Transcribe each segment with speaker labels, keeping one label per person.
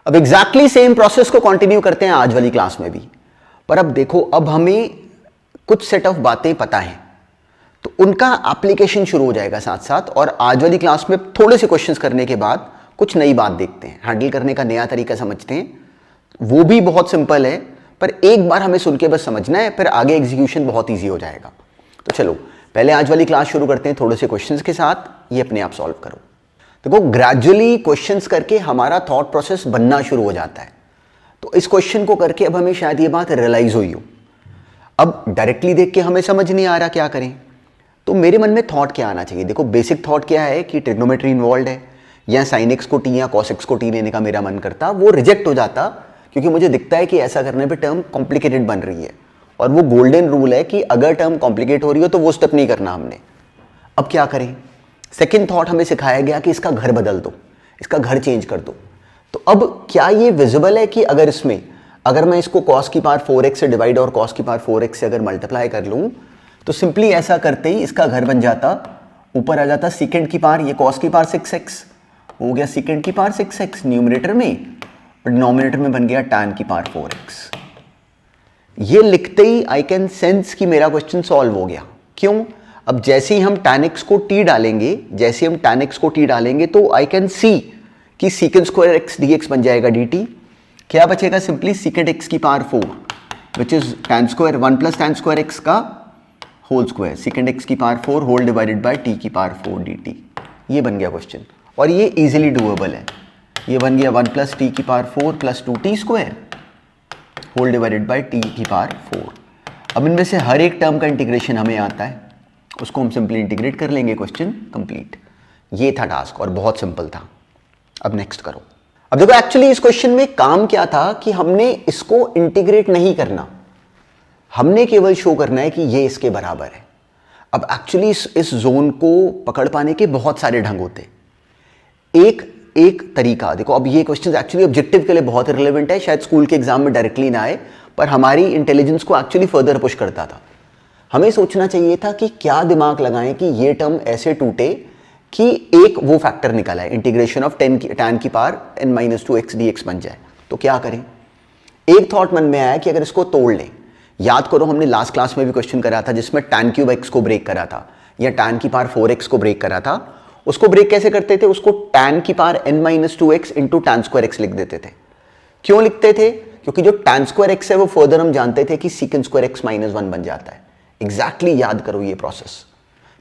Speaker 1: अब exactly same process को continue करते हैं आज वाली क्लास में भी, पर अब देखो, अब हमें कुछ सेट ऑफ बातें पता हैं तो उनका एप्लीकेशन शुरू हो जाएगा साथ साथ। और आज वाली क्लास में थोड़े से क्वेश्चंस करने के बाद कुछ नई बात देखते हैं, हैंडल करने का नया तरीका समझते हैं। वो भी बहुत सिंपल है, पर एक बार हमें सुन के बस समझना है, फिर आगे एग्जीक्यूशन बहुत ईजी हो जाएगा। तो चलो पहले आज वाली क्लास शुरू करते हैं थोड़े से क्वेश्चंस के साथ, ये अपने आप सॉल्व करो। देखो, ग्रेजुअली क्वेश्चंस करके हमारा थॉट प्रोसेस बनना शुरू हो जाता है। तो इस क्वेश्चन को करके अब हमें शायद ये बात रियलाइज हुई हो। अब डायरेक्टली देख के हमें समझ नहीं आ रहा क्या करें, तो मेरे मन में थॉट क्या आना चाहिए। देखो, बेसिक थॉट क्या है कि ट्रिग्नोमेट्री इन्वॉल्व है, या साइन एक्स को टी या कॉस एक्स को टी लेने का मेरा मन करता, वो रिजेक्ट हो जाता, क्योंकि मुझे दिखता है कि ऐसा करने पे टर्म कॉम्प्लिकेटेड बन रही है। और वो गोल्डन रूल है कि अगर टर्म कॉम्प्लिकेट हो रही हो तो वो स्टेप नहीं करना हमने। अब क्या करें? सेकेंड थॉट हमें सिखाया गया कि इसका घर बदल दो, इसका घर चेंज कर दो। तो अब क्या ये विजिबल है कि अगर मैं इसको cos की पावर 4x से डिवाइड और cos की पावर 4x से अगर मल्टीप्लाई कर लूं, तो सिंपली ऐसा करते ही इसका घर बन जाता, ऊपर आ जाता सेकेंड की पावर, ये cos की पावर 6x हो गया, सेकेंड की पावर 6x न्यूमरेटर में, और डिनोमिनेटर में बन गया tan की पावर 4x। ये लिखते ही आई कैन सेंस कि मेरा क्वेश्चन सॉल्व हो गया। क्यों? अब जैसे ही हम tan x को t डालेंगे, तो आई कैन सी कि secant स्क्वायर x dx बन जाएगा dt। क्या बचेगा? सिंपली secant x की power 4 which is tan square 1 plus tan square x का होल स्क्वायर, secant x की power 4 whole divided by t की पावर 4 dt। ये बन गया क्वेश्चन, और ये इजीली डूएबल है। ये बन गया 1 प्लस टी की power 4 plus 2t square whole divided by t की पावर 4। अब इनमें से हर एक टर्म का इंटीग्रेशन हमें आता है, उसको हम सिंपली इंटीग्रेट कर लेंगे, क्वेश्चन कंप्लीट। ये था टास्क और बहुत सिंपल था। अब नेक्स्ट करो। अब देखो, एक्चुअली इस क्वेश्चन में काम क्या था कि हमने इसको इंटीग्रेट नहीं करना, हमने केवल शो करना है कि ये इसके बराबर है। अब एक्चुअली इस जोन को पकड़ पाने के बहुत सारे ढंग होते। एक तरीका देखो, अब ये क्वेश्चन एक्चुअली ऑब्जेक्टिव के लिए बहुत रिलेवेंट है, शायद स्कूल के एग्जाम में डायरेक्टली ना आए, पर हमारी इंटेलिजेंस को एक्चुअली फर्दर पुश करता था। हमें सोचना चाहिए था कि क्या दिमाग लगाएं कि ये टर्म ऐसे टूटे कि एक वो फैक्टर निकला है, इंटीग्रेशन ऑफ tan की पावर n-2x dx बन जाए। तो क्या करें? एक थॉट मन में आया कि अगर इसको तोड़ लें। याद करो, हमने लास्ट क्लास में भी क्वेश्चन करा था जिसमें tan क्यूब x को ब्रेक करा था, या tan की पावर 4x को ब्रेक करा था। उसको ब्रेक कैसे करते थे? उसको tan की power n-2x into tan square x लिख देते थे। क्यों लिखते थे? क्योंकि जो tan स्क्वायर x है वो फर्दर हम जानते थे कि secant स्क्वायर x माइनस 1 बन जाता है। एग्जैक्टली याद करो ये प्रोसेस।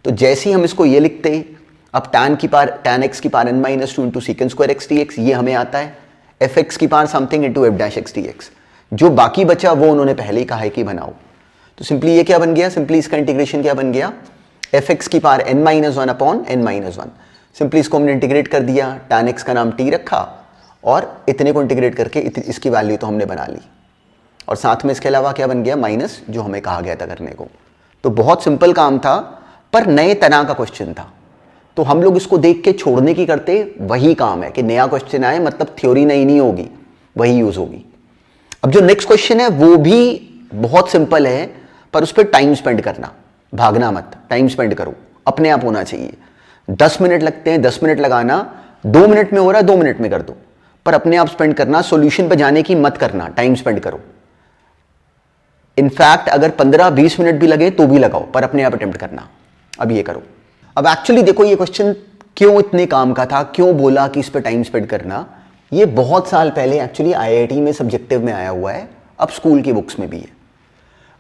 Speaker 1: तो जैसे ही हम इसको ये लिखते हैं, अब tan x की power n-2 into secant square x dx, ये हमें आता है, fx की power something into f dash x dx। जो बाकी बचा वो उन्होंने पहले ही कहा है कि बनाओ। तो सिंपली ये क्या बन गया? सिंपली इसका इंटीग्रेशन क्या बन गया? fx की power n-1 upon n-1। Simply इसको हमने इंटीग्रेट कर दिया, tan x का नाम t रखा, और इतने को इंटीग्रेट करके इसकी वैल्यू तो हमने बना ली, और साथ में इसके अलावा क्या बन गया? माइनस, जो हमें कहा गया था करने को। तो बहुत सिंपल काम था, पर नए तरह का क्वेश्चन था। तो हम लोग इसको देख के छोड़ने की करते वही काम है कि नया क्वेश्चन आए, मतलब थ्योरी नई नहीं होगी, वही यूज होगी। अब जो नेक्स्ट क्वेश्चन है वो भी बहुत सिंपल है, पर उस पर टाइम स्पेंड करना, भागना मत, टाइम स्पेंड करो, अपने आप होना चाहिए। 10 मिनट लगते हैं, 10 मिनट लगाना, 2 मिनट में हो रहा है 2 मिनट में कर दो, पर अपने आप स्पेंड करना, सॉल्यूशन पे जाने की मत करना, टाइम स्पेंड करो। इनफैक्ट अगर 15-20 मिनट भी लगे तो भी लगाओ, पर अपने आप अटेम्प्ट करना। अब ये करो। अब एक्चुअली देखो, ये क्वेश्चन क्यों इतने काम का था, क्यों बोला कि इस पर टाइम स्पेंड करना। ये बहुत साल पहले एक्चुअली आईआईटी में सब्जेक्टिव में आया हुआ है, अब स्कूल की बुक्स में भी है।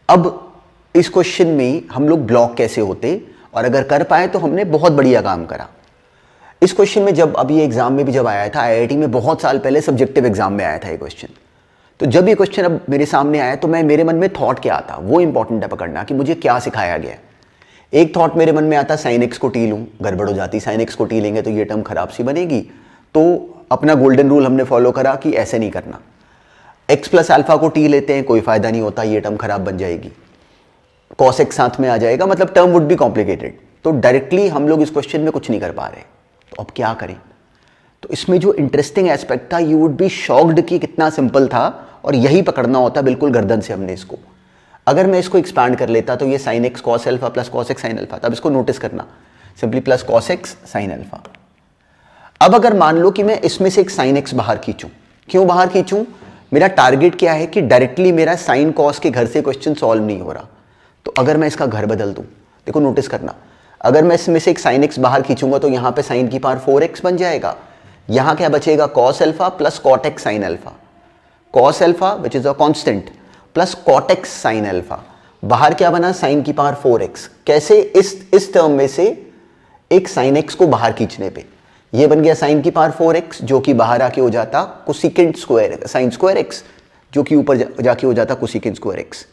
Speaker 1: अब इस क्वेश्चन में हम लोग ब्लॉक कैसे होते, और अगर कर पाए तो हमने बहुत बढ़िया काम करा। इस क्वेश्चन में जब अभी एग्जाम में भी जब आया था, आईआईटी में बहुत साल पहले सब्जेक्टिव एग्जाम में आया था ये क्वेश्चन। तो जब ये क्वेश्चन अब मेरे सामने आया तो मेरे मन में थॉट क्या आता, वो इंपॉर्टेंट है पकड़ना, कि मुझे क्या सिखाया गया है। एक थॉट मेरे मन में आता, साइन एक्स को टी लूँ, गड़बड़ हो जाती, साइन एक्स को टी लेंगे तो ये टर्म खराब सी बनेगी। तो अपना गोल्डन रूल हमने फॉलो करा कि ऐसे नहीं करना, एक्स प्लस अल्फा को टी लेते हैं, कोई फायदा नहीं होता, ये टर्म खराब बन जाएगी, कॉस एक्स साथ में आ जाएगा, मतलब टर्म वुड बी कॉम्प्लिकेटेड। तो डायरेक्टली हम लोग इस क्वेश्चन में कुछ नहीं कर पा रहे, तो अब क्या करें? तो इसमें जो इंटरेस्टिंग एस्पेक्ट था, यू वुड बी शॉक्ड कि कितना सिंपल था, और यही पकड़ना होता बिल्कुल गर्दन से हमने इसको। अगर मैं इसको एक्सपैंड कर लेता तो ये sine x cos alpha plus cos x sine alpha, तब इसको नोटिस करना, simply plus cos x sine alpha. अब अगर मान लो कि मैं इसमें से एक साइन एक्स बाहर खींचूं, क्यों बाहर खींचूं? मेरा टारगेट क्या है कि डायरेक्टली मेरा साइन कॉस के घर से क्वेश्चन सॉल्व नहीं हो रहा। तो अगर मैं इसका घर बदल दूं, देखो नोटिस करना, अगर मैं इसमें से एक साइन एक्स बाहर खींचूंगा तो यहां पे साइन की पावर 4x बन जाएगा। यहां क्या बचेगा? Cos alpha plus cot x sine alpha, cos alpha which is a constant plus cot x sine alpha. बाहर क्या बना? साइन की पावर 4x। कैसे? इस टर्म में से एक साइन एक्स को बाहर खींचने पे ये बन गया साइन की पावर 4x, जो कि बाहर आके हो जाता cosecant square sine square x, जो कि ऊपर जाके हो जाता कोसेकेंट स्क्वायर x।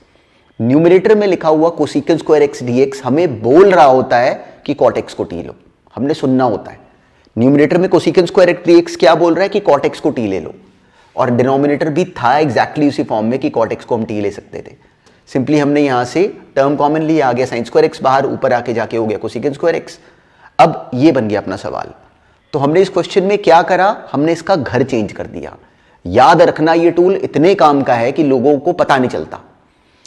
Speaker 1: न्यूमरेटर में लिखा हुआ कोसेकेंट स्क्वायर x dx हमें बोल रहा होता है कि कॉट एक्स को टी लो, हमने सुनना होता है। न्यूमरेटर में कोसेकेंट स्क्वायर x dx क्या बोल रहा है कि कॉट एक्स को टी ले लो, और डिनोमिनेटर भी था एग्जैक्टली उसी फॉर्म में कि कॉट एक्स को हम टी ले सकते थे। सिंपली हमने यहां से टर्म कॉमन लिया, आ गया साइन स्क्वायर x, बाहर ऊपर आके जाके हो गया कोसेकेंट स्क्वायर x। अब ये बन गया अपना सवाल। तो हमने इस क्वेश्चन में क्या करा? हमने इसका घर चेंज कर दिया। याद रखना ये टूल इतने काम का है कि लोगों को पता नहीं चलता।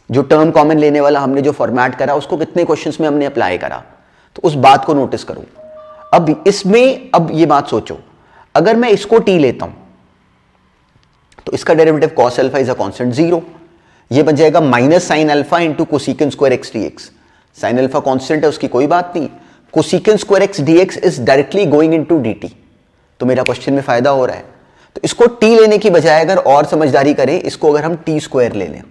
Speaker 1: जो टर्म कॉमन लेने वाला हमने जो फॉर्मेट करा उसको कितने क्वेश्चंस में हमने अप्लाई करा, तो उस बात को नोटिस करो। अब इसमें अब ये बात सोचो, अगर मैं इसको टी लेता हूं तो इसका derivative cos alpha is a constant 0, ये बन जाएगा minus sine alpha into cosecant square x dx. Sine alpha constant है, उसकी कोई बात नहीं। Cosecant square x dx is directly going into dt, तो मेरा क्वेश्चन में फायदा हो रहा है। तो इसको टी लेने की बजाय अगर और समझदारी करें, इसको अगर हम टी स्क्वायर ले लें,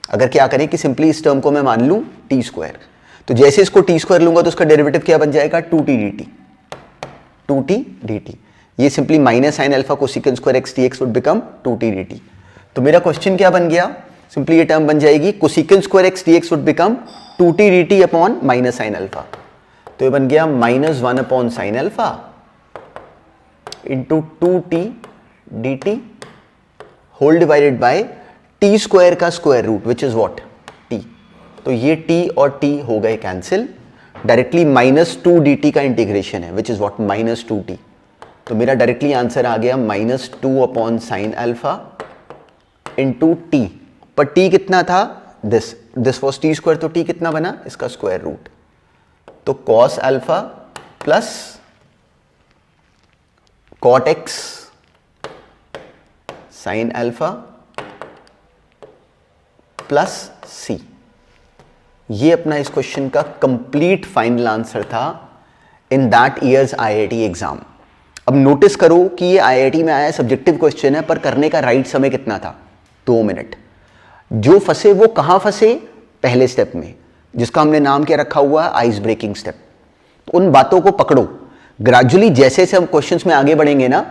Speaker 1: अगर क्या करें कि सिंपली इस टर्म को मैं मान लूं टी स्क्वायर, तो जैसे इसको टी स्क्वायर लूंगा तो उसका डेरिवेटिव क्या बन जाएगा? 2t dt, 2t dt। ये simply minus sine alpha cosecant square x dx would become 2t dt। तो मेरा क्वेश्चन क्या बन गया? सिंपली ये टर्म बन जाएगी cosecant square x dx would become 2t dt upon minus sine alpha. तो ये बन गया -1 upon sine alpha into 2t dt whole divided by t square का square root which is what? t। तो ये t और t हो गए कैंसिल, डायरेक्टली -2 dt का इंटीग्रेशन है विच इज व्हाट? -2t। तो मेरा डायरेक्टली आंसर आ गया -2 upon sine alpha into t। पर t कितना था? दिस वॉज t स्क्वायर, तो t कितना बना? इसका स्क्वायर रूट। तो cos alpha plus cot x sine alpha plus c, ये अपना इस क्वेश्चन का कंप्लीट फाइनल आंसर था in that years IIT exam. अब नोटिस करो कि ये आईआईटी में आया सब्जेक्टिव क्वेश्चन है, पर करने का राइट समय कितना था? 2 मिनट। जो फंसे वो कहां फंसे? पहले स्टेप में, जिसका हमने नाम क्या रखा हुआ है? Ice breaking step. तो उन बातों को पकड़ो। ग्रेजुअली जैसे जैसे हम क्वेश्चंस में आगे बढ़ेंगे ना,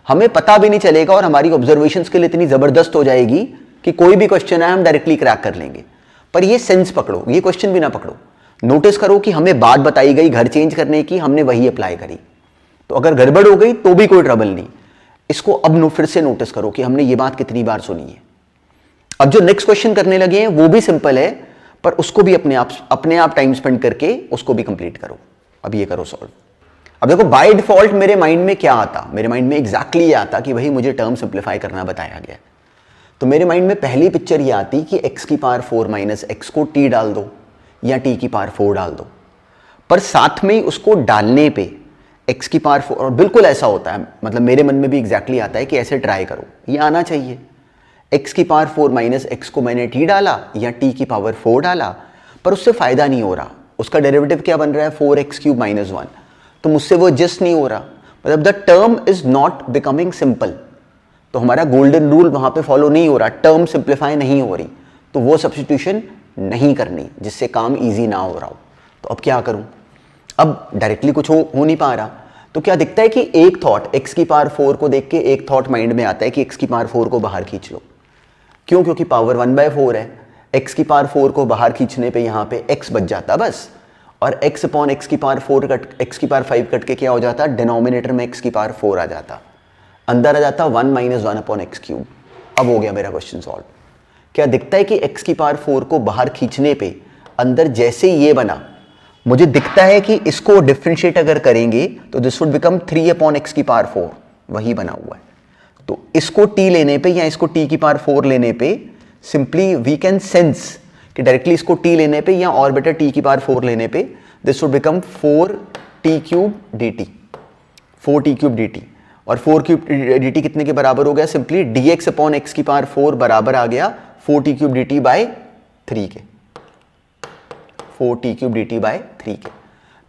Speaker 1: हमें पता भी नहीं चलेगा और हमारी ऑब्जर्वेशन स्किल इतनी जबरदस्त हो जाएगी कि कोई भी क्वेश्चन है हम डायरेक्टली क्रैक कर लेंगे। पर ये सेंस पकड़ो, ये क्वेश्चन भी ना पकड़ो। नोटिस करो कि हमें बात बताई गई घर चेंज करने की, हमने वही अप्लाई करी। तो अगर गड़बड़ हो गई तो भी कोई ट्रबल नहीं। इसको अब फिर से नोटिस करो कि हमने ये बात कितनी बार सुनी है। अब जो नेक्स्ट क्वेश्चन करने लगे हैं वो भी सिंपल है, पर उसको भी अपने आप टाइम स्पेंड करके उसको भी कंप्लीट करो। अब ये करो सॉल्व। अब देखो बाय डिफॉल्ट मेरे माइंड में क्या आता? मेरे माइंड में एग्जैक्टली ये आता कि भाई मुझे टर्म सिंप्लीफाई करना बताया गया। तो मेरे माइंड में पहली पिक्चर ये आती कि x की पावर 4 माइनस एक्स को t डाल दो या t की पावर 4 डाल दो। पर साथ में उसको डालने पे x की पावर 4, और बिल्कुल ऐसा होता है, मतलब मेरे मन में भी एग्जैक्टली आता है कि ऐसे ट्राई करो, ये आना चाहिए। x की पावर 4 माइनस एक्स को मैंने t डाला या t की पावर 4 डाला, पर उससे फायदा नहीं हो रहा। उसका डेरिवेटिव क्या बन रहा है? 4x³ - 1। तो मुझसे वो एडजस्ट नहीं हो रहा, मतलब the term is not becoming simple. तो हमारा गोल्डन रूल वहां पे फॉलो नहीं हो रहा, टर्म सिंप्लीफाई नहीं हो रही, तो वो सब्स्टिट्यूशन नहीं करनी जिससे काम इजी ना हो रहा हो। तो अब क्या करूं? अब डायरेक्टली कुछ हो नहीं पा रहा, तो क्या दिखता है कि एक थॉट x की पावर 4 को देख के एक थॉट माइंड में आता है कि x की पावर 4 को बाहर खींच लो। क्यों? क्योंकि पावर 1/4 है। x की पावर 4 को बाहर खींचने पे यहाँ पे x बच जाता बस, और x अपॉन x की पावर 4 कट x की पावर 5 कट के क्या हो जाता? डिनोमिनेटर में x की पावर 4 आ जाता, अंदर आ जाता 1 - 1 अपॉन x³। अब हो गया मेरा क्वेश्चन सॉल्व। क्या दिखता है कि x की पावर 4 को बाहर खींचने पे अंदर जैसे ये बना, मुझे दिखता है कि इसको डिफरेंशिएट अगर करेंगे तो this would become 3 upon x की पावर 4, वही बना हुआ है। तो इसको t लेने पे या इसको t की पावर 4 लेने पे सिंपली वी कैन सेंस कि डायरेक्टली इसको t लेने पे या और बेटर t की पावर 4 लेने पे this would become 4t³ dt, 4t³ dt। और 4 क्यूब डी टी कितने के बराबर हो गया, simply D x upon x की पावर 4 बराबर आ गया 4t cube D T by 3 के, 4t cube D T by 3 के।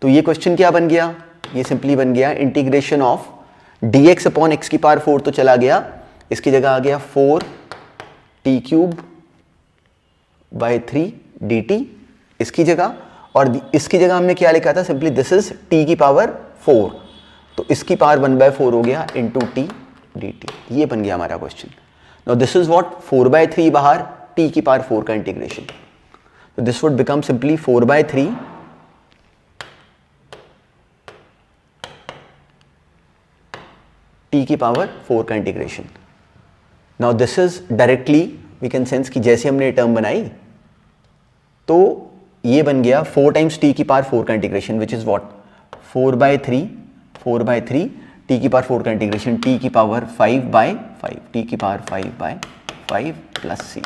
Speaker 1: तो ये क्वेश्चन क्या बन गया, ये सिंपली बन गया integration of D x upon x की पावर 4 तो चला गया, इसकी जगह आ गया 4t cube by 3 D T इसकी जगह, और इसकी जगह हमने क्या लिखा था, सिंपली दिस इज t की पावर 4, तो इसकी पावर 1/4 हो गया इंटू टी डी टी। ये बन गया हमारा question. Now this is what 4/3 बाहर t की पावर 4 का इंटीग्रेशन, तो this would become simply 4/3 t की पावर 4 का integration. Now this is directly we can sense कि जैसे हमने टर्म बनाई तो ये बन गया 4 टाइम्स t की पावर 4 का integration which is what 4/3 t की पावर 4 का इंटीग्रेशन t की पावर 5/5 t की पावर 5/5 प्लस c।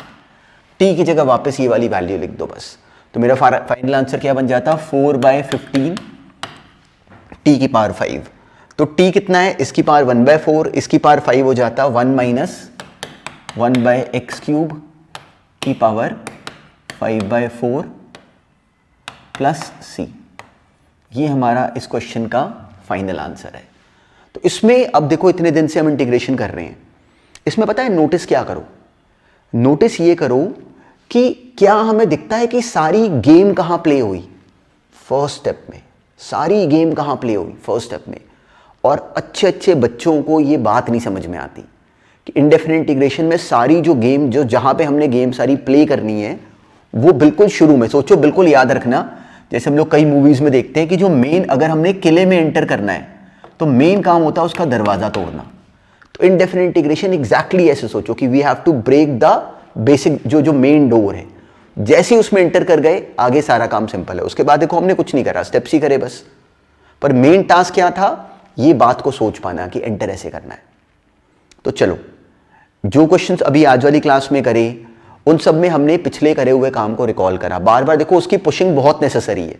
Speaker 1: t की जगह वापस ये वाली वैल्यू लिख दो बस, तो मेरा फाइनल आंसर क्या बन जाता 4/15 t की पावर 5। तो t कितना है, इसकी पावर 1/4, इसकी पावर 5 हो जाता 1 - 1/x क्यूब की पावर 5/4 प्लस c। ये हमारा इस क्वेश्चन का फाइनल आंसर है। तो इसमें अब देखो इतने दिन से हम इंटीग्रेशन कर रहे हैं, इसमें पता है नोटिस क्या करो, नोटिस ये करो कि क्या हमें दिखता है कि सारी गेम कहां प्ले हुई, फर्स्ट स्टेप में, सारी गेम कहां प्ले हुई फर्स्ट स्टेप में। और अच्छे अच्छे बच्चों को ये बात नहीं समझ में आती कि इंडेफिनिट इंटीग्रेशन में सारी जो गेम जो जहां पे हमने गेम सारी प्ले करनी है वो बिल्कुल शुरू में, सोचो बिल्कुल याद रखना, जैसे हम लोग कई मूवीज में देखते हैं कि जो मेन, अगर हमने किले में एंटर करना है तो मेन काम होता है उसका दरवाजा तोड़ना। तो इंडेफिनिट इंटीग्रेशन एग्जैक्टली ऐसे सोचो कि we have to break the basic जो मेन डोर है, जैसे ही उसमें एंटर कर गए आगे सारा काम सिंपल है। उसके बाद देखो हमने कुछ नहीं करा, स्टेप्स ही करे बस, पर मेन टास्क क्या था, ये बात को सोच पाना कि एंटर ऐसे करना है। तो चलो जो क्वेश्चंस अभी आज वाली क्लास में करे उन सब में हमने पिछले करे हुए काम को रिकॉल करा, बार बार देखो उसकी पुशिंग बहुत नेसेसरी है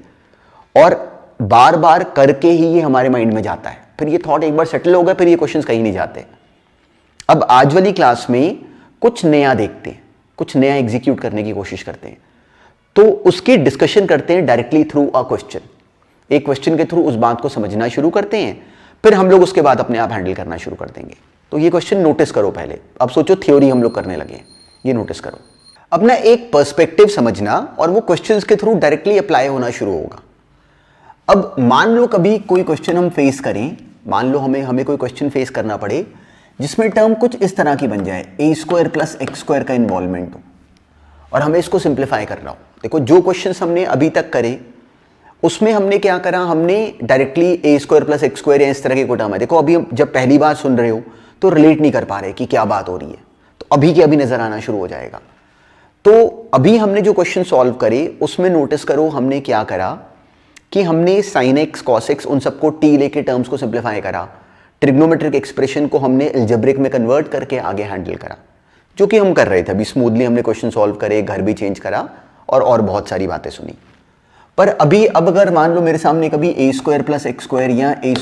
Speaker 1: और बार बार करके ही ये हमारे माइंड में जाता है, फिर ये थॉट एक बार सेटल हो गया फिर ये क्वेश्चंस कहीं नहीं जाते। अब आज वाली क्लास में कुछ नया देखते हैं, कुछ नया एग्जीक्यूट करने की कोशिश करते हैं, तो उसकी डिस्कशन करते हैं डायरेक्टली थ्रू अ क्वेश्चन। एक क्वेश्चन के थ्रू उस बात को समझना शुरू करते हैं, फिर हम लोग उसके बाद अपने आप हैंडल करना शुरू कर देंगे। तो ये क्वेश्चन नोटिस करो पहले, अब सोचो थ्योरी हम लोग करने लगे, ये नोटिस करो। अपना एक पर्सपेक्टिव समझना और वो क्वेश्चंस के थ्रू डायरेक्टली अप्लाई होना शुरू होगा। अब मान लो कभी कोई क्वेश्चन हम फेस करें, मान लो हमें कोई क्वेश्चन फेस करना पड़े जिसमें टर्म कुछ इस तरह की बन जाए, a² + x² का इन्वॉल्वमेंट हो और हमें इसको सिंप्लीफाई करना हो। देखो जो क्वेश्चंस हमने अभी तक करे उसमें हमने क्या करा, हमने डायरेक्टली a² + x² या इस तरह के कोई टर्म है, देखो अभी जब पहली बार सुन रहे हो तो रिलेट नहीं कर पा रहे कि क्या बात हो रही है, तो अभी के अभी नजर आना शुरू हो जाएगा। तो अभी हमने जो क्वेश्चन सॉल्व करे उसमें नोटिस करो हमने क्या करा कि हमने sin x cos x उन सबको t लेके टर्म्स को सिंप्लीफाई करा, ट्रिग्नोमेट्रिक एक्सप्रेशन को हमने अलजेब्रिक में कन्वर्ट करके आगे हैंडल करा, जो कि हम कर रहे थे अभी स्मूथली। हमने क्वेश्चन सॉल्व करे, घर भी चेंज करा और बहुत सारी बातें सुनी। पर अभी अब अगर मान लो मेरे सामने कभी a² + x² या a² -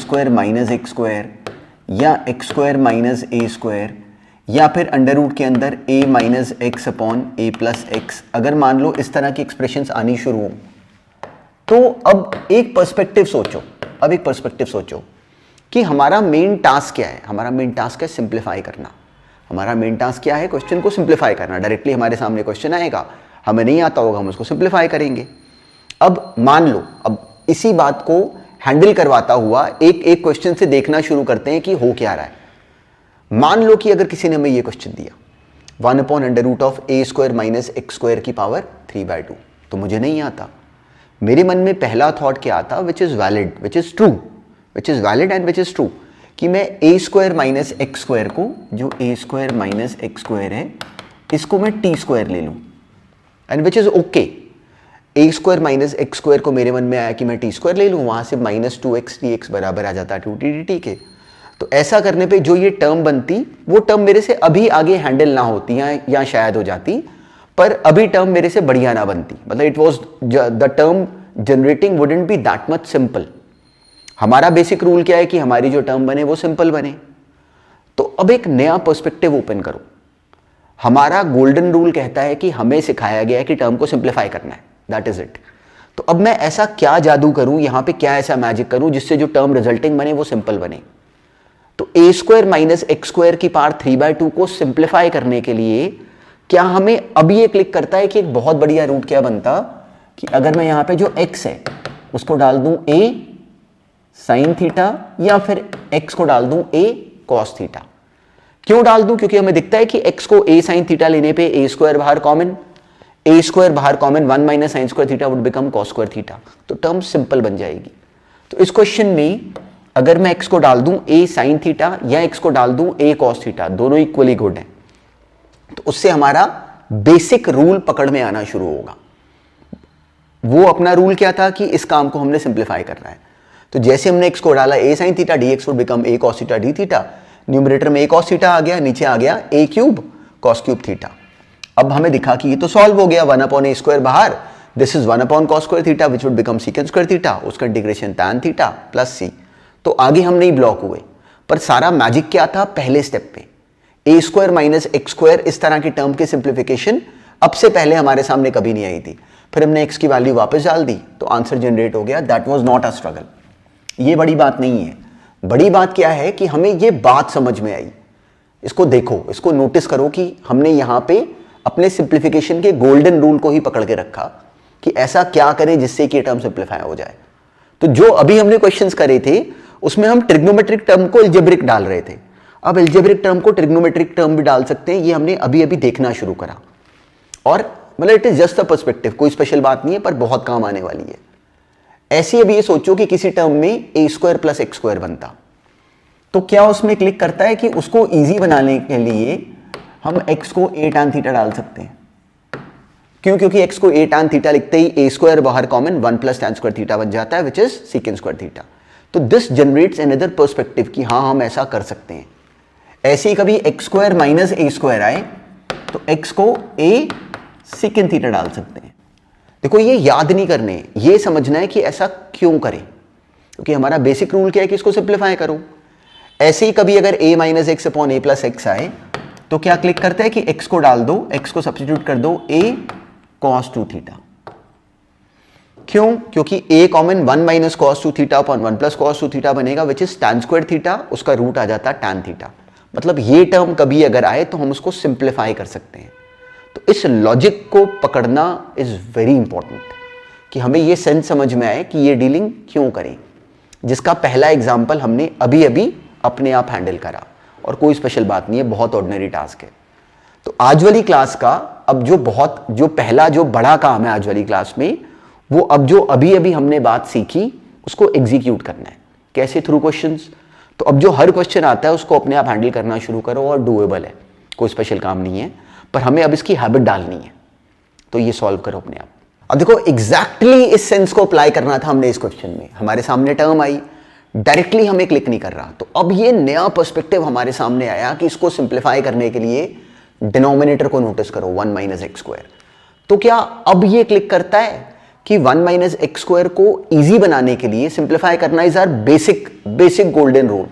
Speaker 1: x² या x² - a² या फिर अंडर रूट के अंदर a - x upon a + x, अगर मान लो इस तरह की एक्सप्रेशंस आनी शुरू हो, तो अब एक पर्सपेक्टिव सोचो, अब एक पर्सपेक्टिव सोचो कि हमारा मेन टास्क क्या है। हमारा मेन टास्क है सिंप्लीफाई करना। हमारा मेन टास्क क्या है, क्वेश्चन को सिंप्लीफाई करना। डायरेक्टली हमारे सामने क्वेश्चन आएगा, हमें नहीं आता होगा, हम उसको सिंप्लीफाई करेंगे। अब मान लो, अब इसी बात को हैंडल करवाता हुआ एक एक क्वेश्चन से देखना शुरू करते हैं कि हो क्या रहा है। मान लो कि अगर किसी ने हमें ये क्वेश्चन दिया 1/√(a² - x² की पावर 3/2, तो मुझे नहीं आता। मेरे मन में पहला थॉट क्या आता, which is valid, which is true, which is valid and which is true, कि मैं a² - x² को, जो a² - x² है, इसको मैं t² ले लूं, and which is okay. a² - x² को मेरे मन में आया कि मैं t² ले लूं, वहां से -2x dx बराबर आ जाता 2t dt के। तो ऐसा करने पे जो ये टर्म बनती, वो टर्म मेरे से अभी आगे हैंडल ना होती या शायद हो जाती, पर अभी टर्म मेरे से बढ़िया ना बनती। मतलब it was the term generating wouldn't be that much simple. हमारा बेसिक रूल क्या है कि हमारी जो टर्म बने वो सिंपल बने। तो अब एक नया पर्सपेक्टिव ओपन करो। हमारा गोल्डन रूल कहता है कि हमें सिखाया गया है कि टर्म को सिंप्लीफाई करना है, दैट इज इट। तो अब मैं ऐसा क्या जादू करूं, यहां पे क्या ऐसा मैजिक करूं जिससे जो टर्म रिजल्टिंग बने वो सिंपल बने। तो ए स्क्वायर माइनस एक्स स्क्वायर की पावर 3/2 को सिंप्लीफाई करने के लिए क्या हमें अब ये क्लिक करता है कि एक बहुत बढ़िया रूट क्या बनता कि अगर मैं यहां पे जो x है उसको डाल दूं a साइन थीटा या फिर x को डाल दूं a कॉस थीटा। क्यों डाल दूं? क्योंकि हमें दिखता है कि x को a साइन थीटा लेने पे a स्क्वायर बाहर कॉमन, a स्क्वायर बाहर common, 1 minus sign square theta would become cos square theta, तो टर्म सिंपल बन जाएगी। तो इस क्वेश्चन में अगर मैं x को डाल दूं a साइन थीटा या x को डाल दूं a कॉस थीटा, दोनों इक्वली गुड हैं, तो उससे हमारा बेसिक रूल पकड़ में आना शुरू होगा। वो अपना रूल क्या था कि इस काम को हमने सिंप्लीफाई करना है। तो जैसे हमने x को डाला a sin theta dx would become a cos theta d theta, numerator में a cos थीटा आ गया, नीचे आ गया a cube cos cube theta. अब हमें दिखा कि ये तो सॉल्व हो गया, 1 अपॉन a स्क्वायर बाहर, this is 1 upon cos square theta which would become secant square theta, उसका integration tan theta plus c। तो आगे हम नहीं ब्लॉक हुए, पर सारा मैजिक क्या था पहले स्टेप पे, a square minus x square इस तरह की टर्म की सिंप्लीफिकेशन अब से पहले हमारे सामने कभी नहीं आई थी। फिर हमने x की वैल्यू वापस डाल दी तो आंसर जनरेट हो गया। That was not a struggle. ये बड़ी बात नहीं है। बड़ी बात क्या है कि हमें ये बात समझ में आई। इसको देखो, इसको नोटिस करो कि हमने यहां पे अपने सिंप्लीफिकेशन के गोल्डन रूल को ही पकड़ के रखा कि ऐसा क्या करें जिससे कि टर्म सिंप्लीफाई हो जाए। तो जो अभी हमने क्वेश्चंस करे थे उसमें हम ट्रिग्नोमेट्रिक टर्म को एल्जेब्रिक डाल रहे थे, अब एल्जेब्रिक टर्म को ट्रिग्नोमेट्रिक टर्म भी डाल सकते हैं। ये हमने अभी अभी देखना शुरू करा और मतलब it is just a perspective, कोई स्पेशल बात नहीं है पर बहुत काम आने वाली है। ऐसे अभी ये सोचो कि किसी टर्म में a square plus x square बनता, तो क्या उसमें क्लिक करता है कि उसको इजी बनाने के लिए हम x को a tan थीटा डाल सकते हैं। क्यों? क्योंकि x को a tan थीटा लिखते ही a स्क्वायर बाहर common 1 plus tan square theta बन जाता है which is secant square theta. तो दिस जनरेट्स अनदर पर्सपेक्टिव कि हाँ हम ऐसा कर सकते हैं। ऐसे ही कभी x square minus a square आए तो x को a secant थीटा डाल सकते हैं। देखो ये याद नहीं करने, ये समझना है कि ऐसा क्यों करें, क्योंकि हमारा बेसिक रूल क्या है कि इसको सिंप्लीफाई करो। ऐसे ही कभी अगर a minus x upon a plus x आए तो क्या क्लिक करते हैं कि x को डाल दो, x को सब्स्टिट्यूट कर दो a cos 2 थीटा। क्यों? क्योंकि a common 1 minus cos 2 theta upon 1 plus cos 2 theta बनेगा which is tan square theta, उसका रूट आ जाता tan थीटा। मतलब ये टर्म कभी अगर आए तो हम उसको सिंप्लीफाई कर सकते हैं। तो इस लॉजिक को पकड़ना इज वेरी इंपॉर्टेंट कि हमें ये सेंस समझ में आए कि ये डीलिंग क्यों करें, जिसका पहला एग्जाम्पल हमने अभी अभी अपने आप हैंडल करा और कोई स्पेशल बात नहीं है, बहुत ऑर्डिनरी टास्क है। तो आज वाली क्लास का अब जो पहला जो बड़ा काम है आज वाली क्लास में, वो अब जो अभी अभी हमने बात सीखी उसको एग्जीक्यूट करना है। कैसे? Through questions. तो अब जो हर क्वेश्चन आता है उसको अपने आप हैंडल करना शुरू करो और डूएबल है, कोई स्पेशल काम नहीं है, पर हमें अब इसकी हैबिट डालनी है। तो ये सॉल्व करो अपने आप। अब देखो एग्जैक्टली इस सेंस को अप्लाई करना था हमने इस क्वेश्चन में। हमारे सामने टर्म आई, डायरेक्टली हमें क्लिक नहीं कर रहा, तो अब ये नया पर्सपेक्टिव हमारे सामने आया कि इसको सिंप्लीफाई करने के लिए डिनोमिनेटर को नोटिस करो 1 माइनस एक्स स्क्वायर। तो क्या अब ये क्लिक करता है कि 1 माइनस एक्स स्क्वायर को इजी बनाने के लिए सिंप्लीफाई करना is our basic golden rule.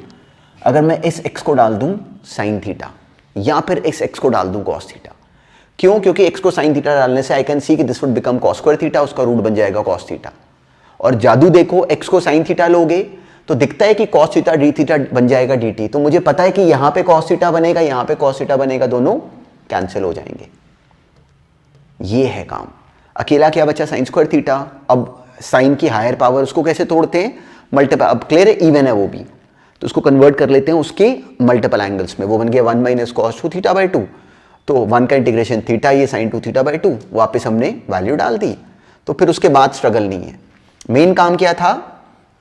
Speaker 1: अगर मैं इस x को डाल दूं साइन थीटा या फिर इस x को डाल दूं cos थीटा। क्यों? क्योंकि x को साइन थीटा डालने से आई कैन सी कि this would become cos square theta, उसका रूट बन जाएगा cos थीटा। और जादू देखो, x को साइन थीटा लोगे तो दिखता है कि cos थीटा d थीटा बन जाएगा dt। तो मुझे पता है कि यहां पे cos थीटा बनेगा, यहां पे cos थीटा बनेगा, दोनों कैंसिल हो जाएंगे। ये है काम। अकेला क्या बचा? Sign square theta. अब साइन की हायर पावर उसको कैसे तोड़ते हैं? मल्टीपल। अब क्लियर है, इवन है वो भी, तो उसको कन्वर्ट कर लेते हैं उसके मल्टीपल एंगल्स में। वो बन गया 1 माइनस cos 2 थीटा बाई 2, तो 1 का इंटीग्रेशन थीटा, ये साइन 2 थीटा बाई 2, वापस हमने वैल्यू डाल दी। तो फिर उसके बाद स्ट्रगल नहीं है। मेन काम क्या था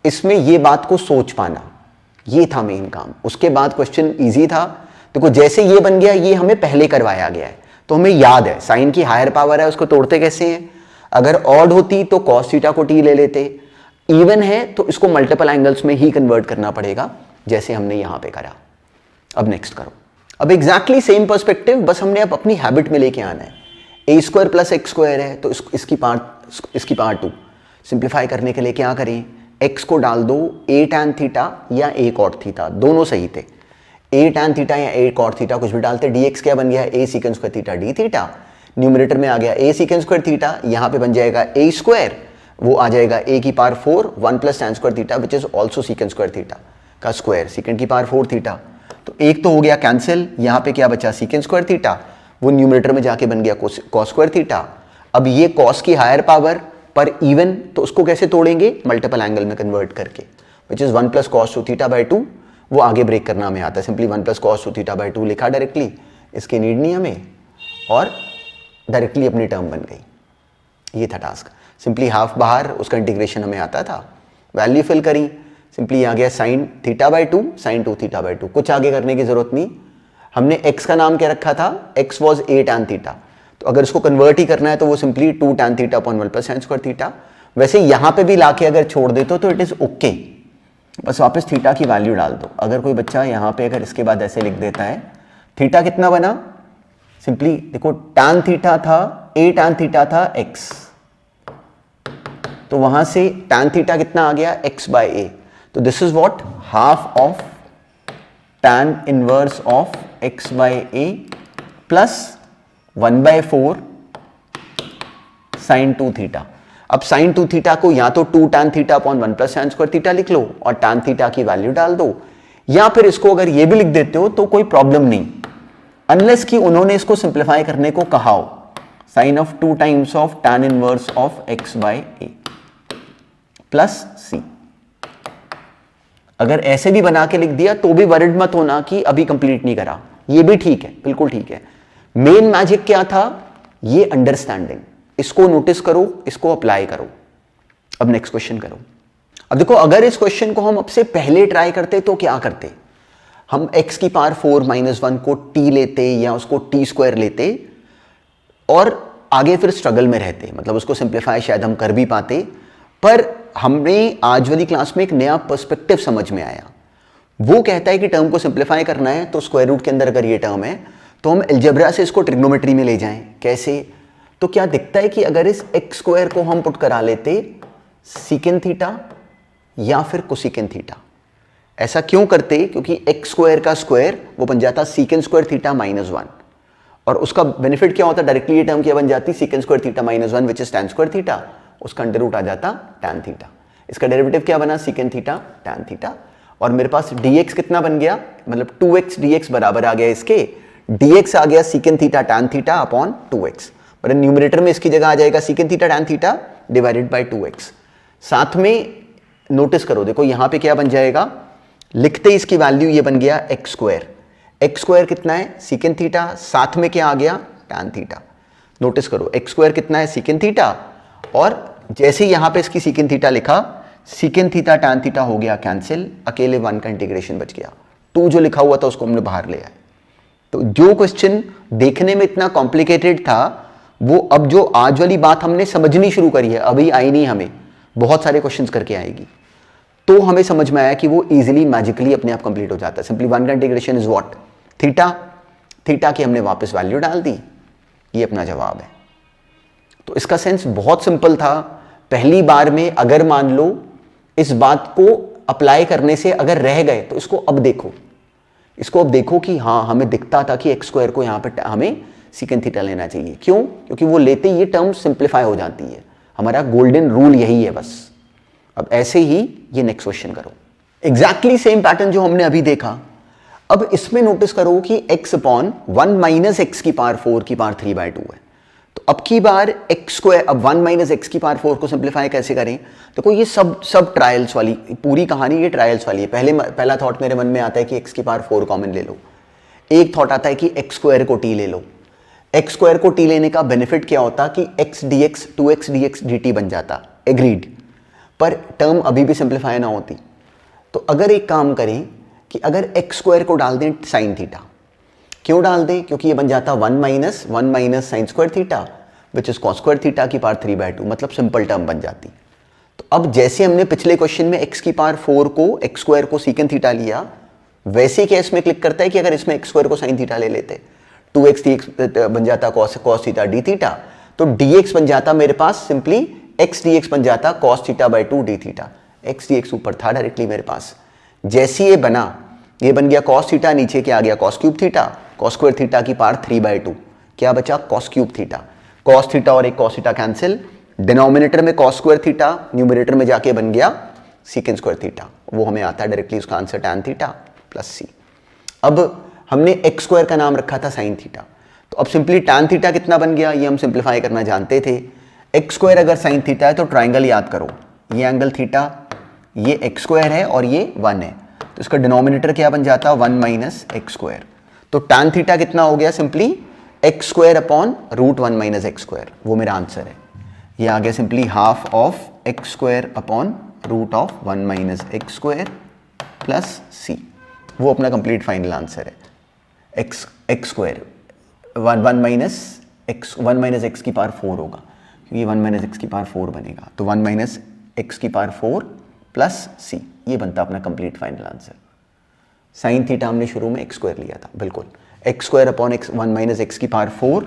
Speaker 1: इसमें? ये बात को सोच पाना, ये था मेन काम। उसके बाद क्वेश्चन ईजी था। देखो जैसे ये बन गया, ये हमें पहले करवाया गया है, तो हमें याद है साइन की हायर पावर है, उसको तोड़ते कैसे हैं? अगर ऑड होती तो cos थीटा को t ले लेते, इवन है तो इसको मल्टीपल एंगल्स में ही कन्वर्ट करना पड़ेगा जैसे हमने यहां पे करा। अब नेक्स्ट करो। अब एग्जैक्टली सेम पर्सपेक्टिव, बस हमने अब अपनी हैबिट में लेके आना है। a square plus x square है तो इसकी पार्ट 2 सिंप्लीफाई करने के लिए क्या करें? x को डाल दो a tan थीटा या a cot थीटा, दोनों सही थे। ए टैन थीटा या ए कॉट थीटा कुछ भी डालते, dx क्या बन गया, a secant square theta d theta, numerator में आ गया ए सीकेंड स्क्वायर थीटा, यहाँ पे बन जाएगा ए स्क्वायर, वो आ जाएगा ए की power 4 1 plus tan square theta which is also सीकेंड square theta का स्क्वायर, सीकेंड की पावर 4 थीटा। तो एक तो हो गया कैंसिल, यहाँ पे क्या बचा सीकेंड स्क्वायर थीटा, वो न्यूमरेटर में जाके बन गया कॉस स्क्वायर थीटा। अब ये कॉस की हायर पावर पर इवन, तो उसको कैसे तोड़ेंगे, मल्टीपल एंगल में कन्वर्ट करके, which is 1 plus cos 2 theta by 2, वो आगे ब्रेक करना हमें आता है, simply 1 plus cos 2 theta by 2 लिखा डायरेक्टली, इसकी नीड नहीं हमें, और डायरेक्टली अपनी टर्म बन गई। ये था टास्क, सिंपली हाफ बाहर, उसका इंटीग्रेशन हमें आता था, वैल्यू फिल करी, सिंपली आ गया sine theta by 2 sine 2 theta by 2, कुछ आगे करने की जरूरत नहीं। हमने x का नाम क्या रखा था, x was a tan theta, तो अगर इसको कन्वर्ट ही करना है तो वो simply 2 tan theta upon 1 plus sine square theta. वैसे यहाँ पे भी लाके अगर छोड़ दे तो इट इज ओके, बस वापस थीटा की वैल्यू डाल दो। अगर कोई बच्चा यहाँ पे अगर इसके बाद ऐसे लिख देता है, थीटा कितना बना, सिंपली देखो टैन थीटा था, ए टैन थीटा था x, तो वहां से टैन थीटा कितना आ गया x बाय a, तो this is what half of tan inverse of x by a plus 1/4 sine 2 theta. अब साइन 2 थीटा को या तो 2 tan theta upon 1 plus sine square theta लिख लो और टैन थीटा की वैल्यू डाल दो, या फिर इसको अगर ये भी लिख देते हो तो कोई प्रॉब्लम नहीं, अनलेस कि उन्होंने इसको सिंप्लीफाई करने को कहा हो, sine of 2 times of tan inverse of x by a plus c। अगर ऐसे भी बना के लिख दिया तो भी वरिड मत होना कि अभी कंप्लीट नहीं करा, ये भी ठीक है, बिल्कुल ठीक है। मेन मैजिक क्या था, ये अंडरस्टैंडिंग, इसको नोटिस करो, इसको अप्लाई करो। अब नेक्स्ट क्वेश्चन करो। अब देखो, अगर इस क्वेश्चन को हम अब से पहले ट्राई करते तो क्या करते, हम x की पावर 4 माइनस 1 को t लेते या उसको t स्क्वायर लेते और आगे फिर स्ट्रगल में रहते, मतलब उसको सिंप्लीफाई शायद हम कर भी पाते, पर हमने आज वाली क्लास में एक नया पर्सपेक्टिव समझ में आया। वो कहता है कि टर्म को सिंप्लीफाई करना है तो स्क्वायर रूट के अंदर अगर ये टर्म है तो हम अलजेब्रा से इसको ट्रिग्नोमेट्री में ले जाएं। कैसे, तो क्या दिखता है कि अगर इस एक्स स्क्वायर को हम पुट करा लेते सीकेंड थीटा या फिर कोसेकेंड थीटा। ऐसा क्यों करते, क्योंकि एक्स स्क्वायर का स्क्वायर वो बन जाता सीकेंड स्क्वायर थीटा माइनस 1, और उसका बेनिफिट क्या होता, डायरेक्टली ये टर्म क्या बन जाती सीकेंड square theta minus 1 which is tan square theta, उसका अंडर रूट आ जाता टैन थीटा। इसका डेरिवेटिव क्या बना, सीकेंड थीटा टैन थीटा, और मेरे पास dx कितना बन गया, मतलब 2x dx बराबर आ गया इसके, dx आ गया secant theta tan theta upon 2x, पर न्यूमरेटर में इसकी जगह आ जाएगा secant theta tan theta divided by 2x। साथ में नोटिस करो, देखो यहां पे क्या बन जाएगा, लिखते ही इसकी वैल्यू ये बन गया एक्स स्क्वायर कितना है सीकेंड थीटा, साथ में क्या आ गया टैन थीटा। नोटिस करो एक्स स्क्वायर कितना है सीकेंड थीटा, और जैसे यहां पे इसकी सीकेंड थीटा लिखा, सीकेंड थीटा टैन थीटा हो गया कैंसिल, अकेले 1 का इंटीग्रेशन बच गया, 2 जो लिखा हुआ था उसको हमने बाहर ले आए। तो जो क्वेश्चन देखने में इतना कॉम्प्लिकेटेड था, वो अब जो आज वाली बात हमने समझनी शुरू करी है, अभी आई नहीं, हमें बहुत सारे क्वेश्चंस करके आएगी, तो हमें समझ में आया कि वो इजीली मैजिकली अपने आप कंप्लीट हो जाता है। सिंपली 1 का इंटीग्रेशन इज व्हाट, थीटा की हमने वापस वैल्यू डाल दी, ये अपना जवाब है। तो इसका सेंस बहुत सिंपल था। पहली बार में अगर मान लो इस बात को अप्लाई करने से अगर रह गए तो इसको अब देखो कि हाँ हमें दिखता था कि एक्स स्क्वायर को यहाँ पे हमें सीकेंड थीटा लेना चाहिए। क्यों, क्योंकि वो लेते ही ये टर्म सिंप्लीफाई हो जाती है। हमारा गोल्डन रूल यही है बस। अब ऐसे ही ये नेक्स्ट क्वेश्चन करो, एग्जैक्टली सेम पैटर्न जो हमने अभी देखा। अब इसमें नोटिस करो कि x अपॉन 1 माइनस एक्स की पावर 4 की पावर 3/2 है। तो अब की बार एक्स स्क्वायर, अब 1 माइनस एक्स की पावर 4 को सिंप्लीफाई कैसे करें। देखो ये सब ट्रायल्स वाली पूरी कहानी, ये ट्रायल्स वाली है। पहला थॉट मेरे मन में आता है कि x की पावर 4 कॉमन ले लो। एक थॉट आता है कि एक्स स्क्वायर को t ले लो। एक्स स्क्वायर को t लेने का बेनिफिट क्या होता कि x dx 2x dx dt बन जाता, एग्रीड, पर टर्म अभी भी सिंप्लीफाई ना होती। तो अगर एक काम करें कि अगर एक्स स्क्वायर को डाल दें साइन थीटा, क्यों डाल दें, क्योंकि ये बन जाता 1 minus sign square theta which is cos square theta की पावर 3/2, मतलब सिंपल टर्म बन जाती। तो अब जैसे हमने पिछले क्वेश्चन में x की पावर 4 को एक्स स्क्वायर को सीकेंड थीटा लिया, वैसे क्या इसमें क्लिक करता है कि अगर इसमें एक्स स्क्वायर को साइन थीटा ले लेते, 2x dx बन जाता कॉस थीटा डी थीटा, तो dx बन जाता मेरे पास सिंपली x dx बन जाता cos theta by 2 D theta. x dx ऊपर था डायरेक्टली मेरे पास। जैसे ये बना ये बन गया कॉस थीटा, नीचे क्या आ गया cos cube theta, cos square theta की पावर 3/2, क्या बचा cos cube theta. Cos theta और एक कॉस थीटा कैंसिल, डिनोमिनेटर में कॉस स्क्वायर थीटा, न्यूमरेटर में जाके बन गया सीकेंट स्क्वायर थीटा, वो हमें आता है डायरेक्टली उसका answer tan theta plus c. अब हमने एक्स स्क्वायर का नाम रखा था साइन थीटा, तो अब सिंपली टैन थीटा कितना बन गया ये हम सिंप्लीफाई करना जानते थे। एक्स स्क्वायर अगर साइन थीटा है तो ट्राइंगल याद करो, ये एंगल थीटा, ये एक्स स्क्वायर है और ये 1 है, तो इसका डिनोमिनेटर क्या बन जाता है 1 माइनस एक्स स्क्वायर। तो टैन थीटा कितना हो गया simply x square upon root 1 minus x square, वो मेरा आंसर है। ये आ गया simply half of x square upon root of 1 minus x square plus c, वो अपना कंप्लीट फाइनल आंसर है। एक्स स्क्वायर 1 माइनस एक्स की पावर 4 होगा, क्योंकि 1 माइनस एक्स की पावर 4 बनेगा, तो 1 माइनस एक्स की पावर 4 प्लस सी, ये बनता अपना complete final answer. Sine theta हमने शुरू में एक्स स्क्वायर लिया था, बिल्कुल x square upon x 1 minus x की पावर 4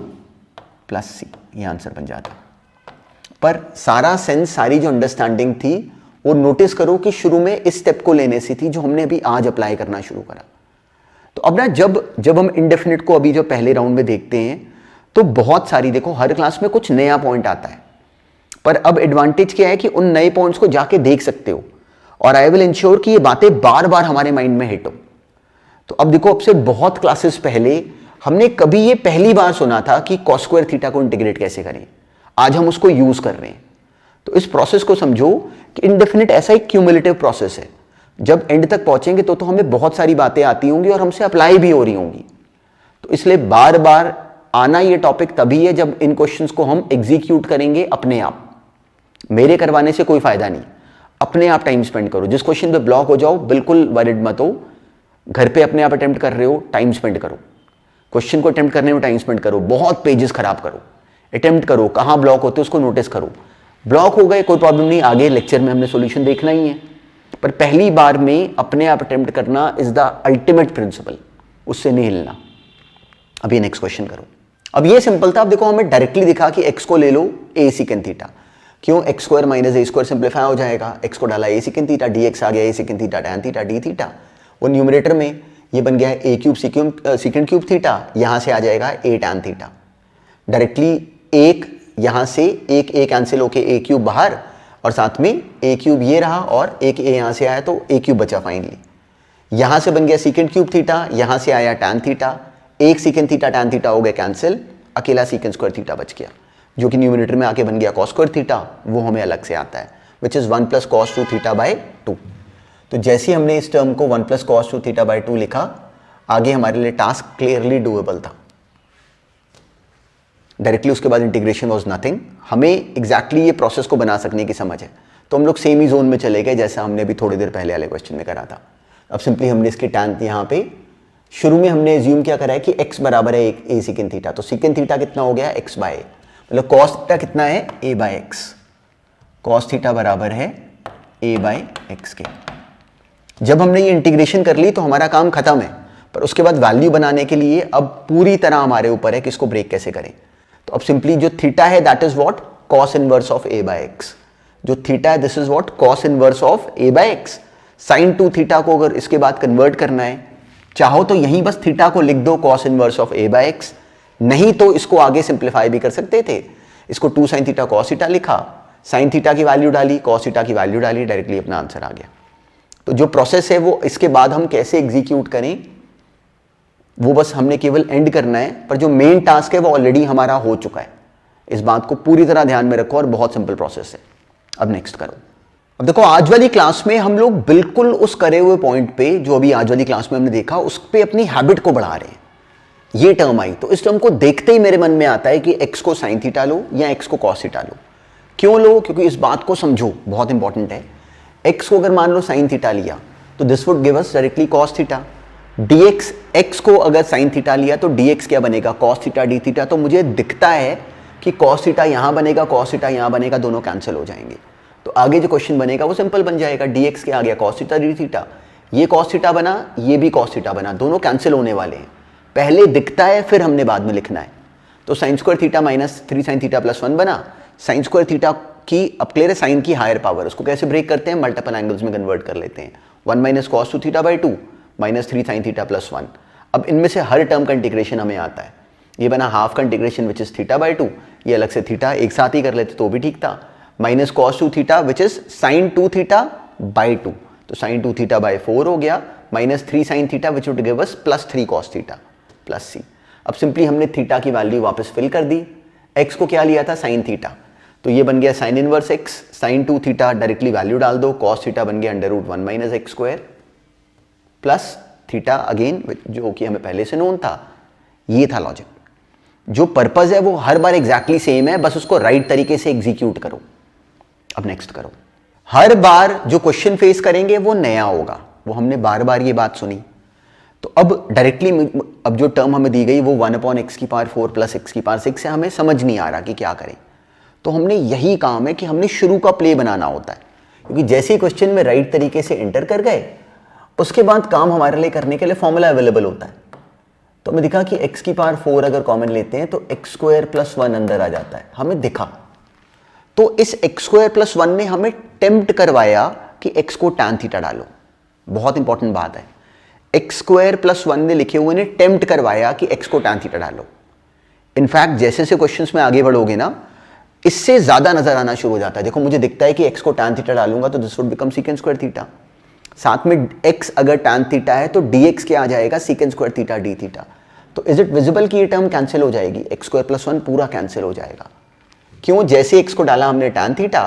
Speaker 1: प्लस सी, ये आंसर बन जाता। पर सारा सेंस, सारी जो अंडरस्टैंडिंग थी वो नोटिस करो कि शुरू में इस स्टेप को लेने से थी जो हमने अभी आज अप्लाई करना शुरू करा। तो अब ना जब हम इंडेफिनिट को अभी जो पहले राउंड में देखते हैं तो बहुत सारी, देखो हर क्लास में कुछ नया पॉइंट आता है, पर अब एडवांटेज क्या है कि उन नए पॉइंट्स को जाके देख सकते हो और आई विल इंश्योर कि ये बातें बार बार हमारे माइंड में हिट हो। तो अब देखो, अब से बहुत क्लासेस पहले हमने कभी ये पहली बार सुना था कि कॉस स्क्वायर थीटा को इंटीग्रेट कैसे करें, आज हम उसको यूज कर रहे हैं। तो इस प्रोसेस को समझो कि इंडेफिनिट ऐसा एक क्यूमुलेटिव प्रोसेस है, जब एंड तक पहुंचेंगे तो हमें बहुत सारी बातें आती होंगी और हमसे अप्लाई भी हो रही होंगी। तो इसलिए बार बार आना ये टॉपिक तभी है जब इन क्वेश्चंस को हम एग्जीक्यूट करेंगे अपने आप, मेरे करवाने से कोई फायदा नहीं। अपने आप टाइम स्पेंड करो, जिस क्वेश्चन पे ब्लॉक हो जाओ बिल्कुल वरिड मत हो, घर पे अपने आप अटेम्प्ट कर रहे हो टाइम स्पेंड करो, क्वेश्चन को अटेम्प्ट करने में टाइम स्पेंड करो, बहुत पेजेस खराब करो, अटेम्प्ट करो, कहाँ ब्लॉक होते उसको नोटिस करो। ब्लॉक हो गए कोई प्रॉब्लम नहीं, आगे लेक्चर में हमने सॉल्यूशन देखना ही है, पर पहली बार में अपने आप अटेम्प्ट करना इज द अल्टीमेट प्रिंसिपल, उससे नहीं हिलना। अभी नेक्स्ट क्वेश्चन करो। अब ये सिंपल था, अब देखो हमें डायरेक्टली दिखा कि एक्स को ले लो ए सिकेंट थीटा, क्यों x square minus a square simplify हो जाएगा, एक्स को डाला a secant theta, d x आ गया a secant theta tan theta d theta, वो न्यूमरेटर में ये बन गया a cube secant cube theta, यहां से आ जाएगा ए टैन थीटा। डायरेक्टली एक यहां से एक ए कैंसिल होके ए क्यूब बाहर, और साथ में ए क्यूब ये रहा और एक ए यहां से आया तो ए क्यूब बचा फाइनली। यहां से बन गया सिकेंट क्यूब थीटा, यहां से आया टैन थीटा, एक सिकेंट थीटा टैन थीटा हो गया कैंसिल, अकेला सिकेंट स्क्वायर थीटा बच गया, जो कि न्यूमरेटर में आके बन गया कॉस स्क्वायर थीटा, वो हमें अलग से आता है, which is 1 plus cos 2 theta by 2। तो जैसे ही हमने इस टर्म को 1 प्लस कॉस 2 थीटा बाय 2 लिखा, आगे हमारे लिए टास्क क्लियरली डूएबल था। डायरेक्टली उसके बाद इंटीग्रेशन वाज नथिंग, हमें एग्जैक्टली ये प्रोसेस को बना सकने की समझ है, तो हम लोग सेम ही जोन में चले गए जैसा हमने अभी थोड़ी देर पहले वाले क्वेश्चन में करा था। अब सिंपली हमने इसके टैन यहाँ पे शुरू में हमने एज्यूम क्या करा है कि x बराबर है ए सिकेंट थीटा, तो सिकेंट थीटा कितना हो गया x बाय ए, मतलब कॉस थीटा कितना है a by x, cos theta बराबर है a बाय एक्स के। जब हमने ये इंटीग्रेशन कर ली तो हमारा काम खत्म है, पर उसके बाद वैल्यू बनाने के लिए अब पूरी तरह हमारे ऊपर है कि इसको ब्रेक कैसे करें। तो अब सिंपली जो थीटा है that is what cos inverse of a by x, जो थीटा है this is what cos inverse of a by x. Sine 2 theta को अगर इसके बाद कन्वर्ट करना है, चाहो तो यहीं बस थीटा को लिख दो cos inverse of a by x, नहीं तो इसको आगे सिंप्लीफाई भी कर सकते थे, इसको 2 साइन थीटा कॉस थीटा लिखा, साइन थीटा की वैल्यू डाली, कॉस थीटा की वैल्यू डाली, डायरेक्टली अपना आंसर आ गया। तो जो प्रोसेस है वो इसके बाद हम कैसे एग्जीक्यूट करें वो बस हमने केवल एंड करना है, पर जो मेन टास्क है वो ऑलरेडी हमारा हो चुका है। इस बात को पूरी तरह ध्यान में रखो और बहुत सिंपल प्रोसेस है। अब नेक्स्ट करो। अब देखो आज वाली क्लास में हम लोग बिल्कुल उस करे हुए पॉइंट पे जो अभी आज वाली क्लास में हमने देखा उस पे अपनी हैबिट को बढ़ा रहे हैं। ये टर्म आई तो इस टर्म को देखते ही मेरे मन में आता है कि x को साइन थीटा लो या x को कॉस थीटा लो। क्यों लो? क्योंकि इस बात को समझो, बहुत इंपॉर्टेंट है। x को अगर मान लो साइन थीटा लिया तो this would give us directly cos theta. dx x को अगर साइन थीटा लिया तो dx क्या बनेगा? Cos theta d theta. तो मुझे दिखता है कि कॉस थीटा यहां बनेगा, कॉस थीटा यहां बनेगा, दोनों कैंसिल हो जाएंगे। तो आगे जो क्वेश्चन बनेगा वो सिंपल बन जाएगा। dx क्या आ गया? Cos theta d theta. ये कॉस थीटा बना, ये भी कॉस थीटा बना, दोनों कैंसिल होने वाले हैं। पहले दिखता है फिर हमने बाद में लिखना है। तो sign square theta minus 3 sine theta plus 1 बना। साइन स्क्वायर थीटा की अब क्लियर है साइन की हायर पावर, उसको कैसे ब्रेक करते हैं? मल्टीपल एंगल्स में कन्वर्ट कर लेते हैं। 1 minus cos 2 theta by 2 minus 3 sine theta plus 1। अब इनमें से हर टर्म का इंटीग्रेशन हमें आता है। ये बना हाफ का integration which is theta by 2, ये अलग से थीटा एक साथ ही कर लेते तो भी ठीक था। Minus cos 2 theta which is sine 2 theta by 2, तो साइन 2 थीटा बाई 4 हो गया, minus 3 sine theta which would give us plus 3 cos theta plus c. अब सिंपली हमने थीटा की वैल्यू वापस फिल कर दी। एक्स को क्या लिया था, साइन थीटा, तो ये बन गया sine inverse x, sine 2 theta directly value डाल दो, कॉस थीटा बन गया under root 1 minus x square plus theta again जो कि हमें पहले से नोन था। ये था लॉजिक। जो पर्पज है वो हर बार एग्जैक्टली सेम है, बस उसको राइट तरीके से एग्जीक्यूट करो। अब नेक्स्ट करो। हर बार जो क्वेश्चन फेस करेंगे वो नया होगा, वो हमने बार बार ये बात सुनी। तो अब डायरेक्टली अब जो टर्म हमें दी गई वो 1/x⁴ प्लस x⁴ है, हमें समझ नहीं आ रहा कि क्या करें। तो हमने यही काम है कि हमने शुरू का प्ले बनाना होता है, क्योंकि जैसे ही क्वेश्चन में राइट तरीके से एंटर कर गए उसके बाद काम हमारे लिए करने के लिए फॉर्मूला अवेलेबल होता है। तो हमें दिखा कि x⁴ अगर कॉमन लेते हैं तो x² + 1 अंदर आ जाता है, हमें दिखा। तो इस x² + 1 ने हमें टेम्प्ट करवाया कि x को tan थीटा डालो। बहुत इंपॉर्टेंट बात है, x² + 1 ने लिखे हुए ने टेम्प्ट करवाया कि x को tan थीटा डालो। इनफैक्ट जैसे जैसे क्वेश्चंस में आगे बढ़ोगे ना, इससे ज्यादा नजर आना शुरू हो जाता है। देखो मुझे दिखता है कि x को tan थीटा डालूंगा तो this would become sec² theta, साथ में x अगर tan थीटा है तो dx क्या आ जाएगा, sec² थीटा d थीटा। तो इज इट विजिबल कि ये टर्म कैंसिल हो जाएगी, x² + 1 पूरा कैंसिल हो जाएगा। क्यों, जैसे x को डाला हमने tan थीटा,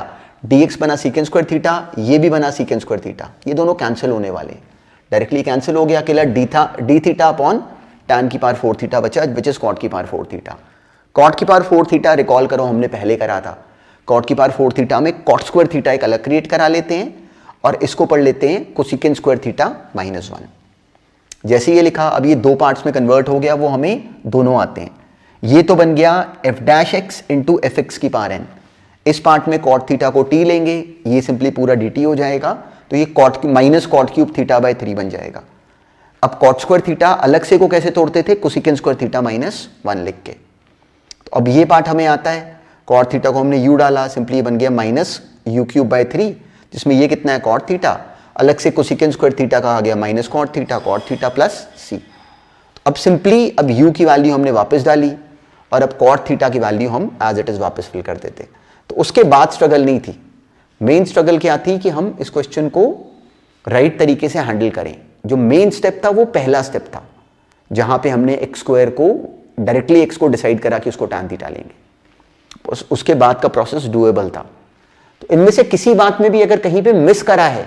Speaker 1: dx बना sec² थीटा, ये भी बना sec² थीटा, ये दोनों कैंसिल होने वाले, डायरेक्टली कैंसिल हो गया। अकेला d theta upon tan⁴ theta बचा which is cot⁴ theta. cot⁴ theta recall करो हमने पहले करा था। cot⁴ थीटा में cot² थीटा एक अलग क्रिएट करा लेते हैं और इसको पढ़ लेते हैं cosec² थीटा -1। जैसे ये लिखा, अब ये दो पार्ट्स में कन्वर्ट हो गया, वो हमें दोनों आते हैं। ये तो बन गया f' इंटू fx⁴n। इस पार्ट में cot थीटा को t लेंगे, ये सिंपली पूरा dt हो जाएगा, तो ये माइनस cot³ थीटा बाई 3 बन जाएगा। अब cot² थीटा अलग से को कैसे तोड़ते थे, cosec² थीटा -1 लिख के। तो अब ये पार्ट हमें आता है, cot थीटा को हमने u डाला, सिंपली बन गया -u³/3, जिसमें ये कितना है cot थीटा, अलग से cosec² थीटा का आ गया -cot थीटा प्लस c। अब सिंपली अब u की वैल्यू हमने वापस डाली और अब cot थीटा की वैल्यू हम एज इट इज वापस फिल कर देते। तो उसके बाद स्ट्रगल नहीं थी, मेन स्ट्रगल क्या थी कि हम इस क्वेश्चन को राइट तरीके से हैंडल करें। जो मेन स्टेप था वो पहला स्टेप था, जहां पे हमने x² को डायरेक्टली x को डिसाइड करा कि उसको tan थीटा लेंगे। उसके बाद का प्रोसेस डुएबल था। तो इनमें से किसी बात में भी अगर कहीं पे मिस करा है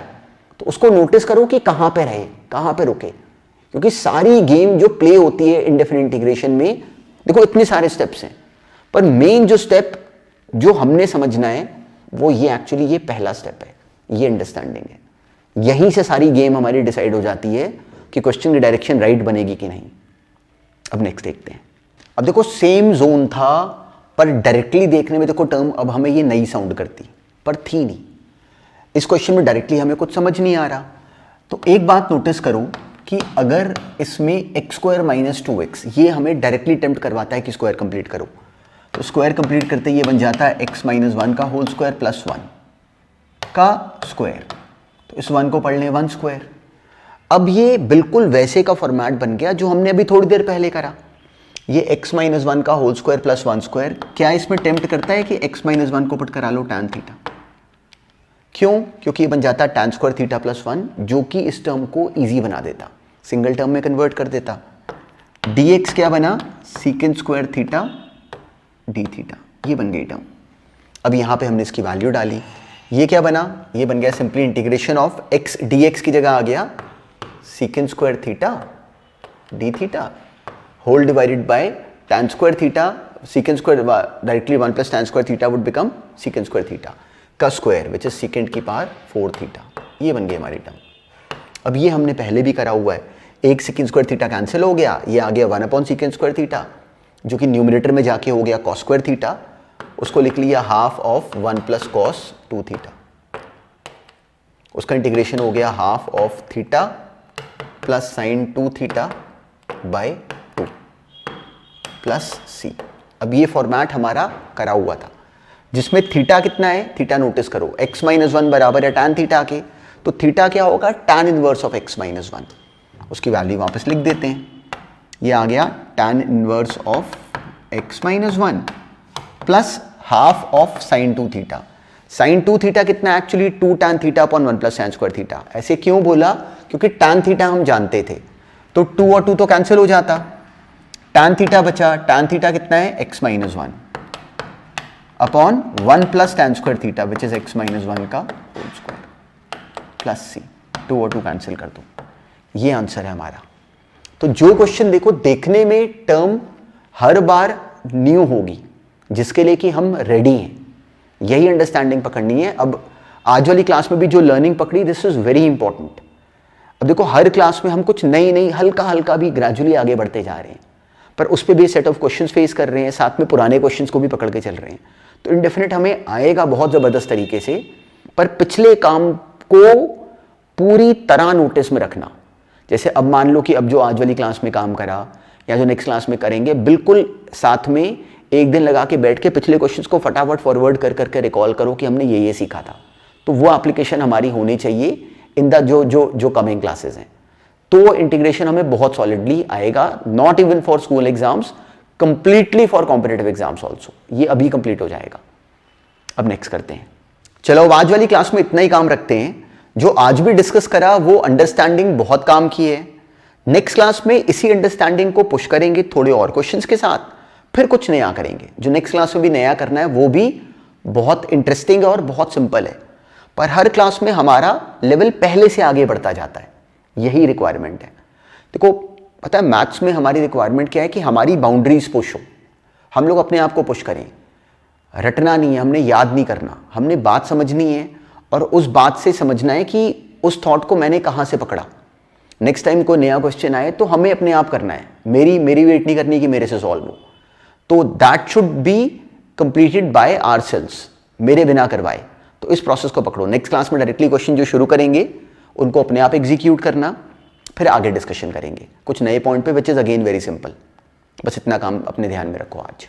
Speaker 1: तो उसको नोटिस करो कि कहां पे रहे, कहां पे रुके, क्योंकि सारी गेम जो प्ले होती है इनडेफिनिट इंटीग्रेशन में, देखो इतने सारे स्टेप्स हैं, पर मेन जो स्टेप जो हमने समझना है वो ये एक्चुअली ये पहला स्टेप है, ये अंडरस्टैंडिंग है। यहीं से सारी गेम हमारी डिसाइड हो जाती है कि क्वेश्चन की डायरेक्शन राइट बनेगी कि नहीं। अब नेक्स्ट देखते हैं। अब देखो सेम जोन था, पर डायरेक्टली देखने में देखो टर्म अब हमें ये नई साउंड करती, पर थी नहीं। इस क्वेश्चन में डायरेक्टली हमें कुछ समझ नहीं आ रहा। तो एक बात नोटिस करो कि अगर इसमें x² - 2x ये हमें डायरेक्टली टेम्प्ट करवाता है कि स्क्वायर कंप्लीट करो, तो स्क्वायर कंप्लीट करते ये बन जाता है x - 1 का होल स्क्वायर प्लस 1 का स्क्वायर। तो इस 1 को पढ़ लें 1 स्क्वायर। अब ये बिल्कुल वैसे का फॉर्मेट बन गया जो हमने अभी थोड़ी देर पहले करा। ये x - 1 का होल स्क्वायर प्लस 1 स्क्वायर क्या इसमें टेम्प्ट करता है कि x - 1 को पुट करा लो tan थीटा। क्यों? क्योंकि ये बन जाता है tan² थीटा प्लस 1, जो कि इस टर्म को इजी बना देता, सिंगल टर्म में कन्वर्ट कर देता। dx क्या बना, sec² थीटा d थीटा, ये बन गई टर्म। अब यहाँ पे हमने इसकी वैल्यू डाली, ये क्या बना, ये बन गया simply integration of x dx की जगह आ गया sec² theta d theta whole divided by tan² theta, sec² directly 1 + tan² theta would become sec² theta का square which is sec⁴ theta. ये बन गई हमारी टर्म। अब ये हमने पहले भी करा हुआ है, एक sec² थीटा कैंसिल हो गया, ये आ गया 1/sec² थीटा, जो कि न्यूमरेटर में जाके हो गया cos² थीटा, उसको लिख लिया हाफ ऑफ 1 + cos 2 थीटा, उसका इंटीग्रेशन हो गया half of theta plus sin 2 theta by 2 plus c। अब ये फॉर्मेट हमारा करा हुआ था, जिसमें थीटा कितना है, थीटा नोटिस करो x - 1 बराबर है tan थीटा के, तो थीटा क्या होगा tan इनवर्स ऑफ x - 1, उसकी वैल्यू वापस लिख देते हैं। ये आ गया tan inverse of x minus 1 plus half of sine 2 theta. Sine 2 theta कितना actually 2 tan theta upon 1 plus tan square theta. ऐसे क्यों बोला? क्योंकि tan थीटा हम जानते थे, तो 2 और 2 तो कैंसिल हो जाता, tan थीटा बचा। tan थीटा कितना है? x minus 1 upon 1 plus tan square theta which is x minus 1 का होल स्क्वायर प्लस c। 2 और 2 कैंसिल कर दो, ये आंसर है हमारा। तो जो क्वेश्चन देखो देखने में टर्म हर बार न्यू होगी, जिसके लिए कि हम रेडी हैं, यही अंडरस्टैंडिंग पकड़नी है। अब आज वाली क्लास में भी जो लर्निंग पकड़ी, दिस इज वेरी इंपॉर्टेंट। अब देखो हर क्लास में हम कुछ नई हल्का हल्का भी ग्रेजुअली आगे बढ़ते जा रहे हैं, पर उस पर भी सेट ऑफ क्वेश्चंस फेस कर रहे हैं, साथ में पुराने क्वेश्चंस को भी पकड़ के चल रहे हैं। तो इंडेफिनिट हमें आएगा बहुत ज़बरदस्त तरीके से, पर पिछले काम को पूरी तरह नोटिस में रखना। जैसे अब मान लो कि अब जो आज वाली क्लास में काम करा या जो नेक्स्ट क्लास में करेंगे, बिल्कुल साथ में एक दिन लगा के बैठ के पिछले क्वेश्चंस को फटाफट फॉरवर्ड कर करके रिकॉल करो कि हमने ये सीखा था। तो वो एप्लीकेशन हमारी होनी चाहिए इन द जो कमिंग क्लासेस हैं। तो इंटीग्रेशन हमें बहुत सॉलिडली आएगा, not even for school exams, completely for competitive exams also. ये अभी कंप्लीट हो जाएगा। अब नेक्स्ट करते हैं। चलो अब आज वाली क्लास में इतना ही काम रखते हैं। जो आज भी डिस्कस करा वो अंडरस्टैंडिंग बहुत काम की है। नेक्स्ट क्लास में इसी अंडरस्टैंडिंग को पुश करेंगे थोड़े और क्वेश्चंस के साथ, फिर कुछ नया करेंगे। जो नेक्स्ट क्लास में भी नया करना है वो भी बहुत इंटरेस्टिंग है और बहुत सिंपल है, पर हर क्लास में हमारा लेवल पहले से आगे बढ़ता जाता है, यही रिक्वायरमेंट है। देखो पता है मैथ्स में हमारी रिक्वायरमेंट क्या है कि हमारी बाउंड्रीज पुश हो, हम लोग अपने आप को पुश करें। रटना नहीं है, हमने याद नहीं करना, हमने बात समझनी है और उस बात से समझना है कि उस थॉट को मैंने कहाँ से पकड़ा। नेक्स्ट टाइम कोई नया क्वेश्चन आए तो हमें अपने आप करना है, मेरी वेट नहीं करनी कि मेरे से सॉल्व हो। तो that should be completed by ourselves, मेरे बिना करवाए। तो इस प्रोसेस को पकड़ो। नेक्स्ट क्लास में डायरेक्टली क्वेश्चन जो शुरू करेंगे उनको अपने आप एग्जीक्यूट करना, फिर आगे डिस्कशन करेंगे कुछ नए पॉइंट पे, which is again very simple. बस इतना काम अपने ध्यान में रखो आज।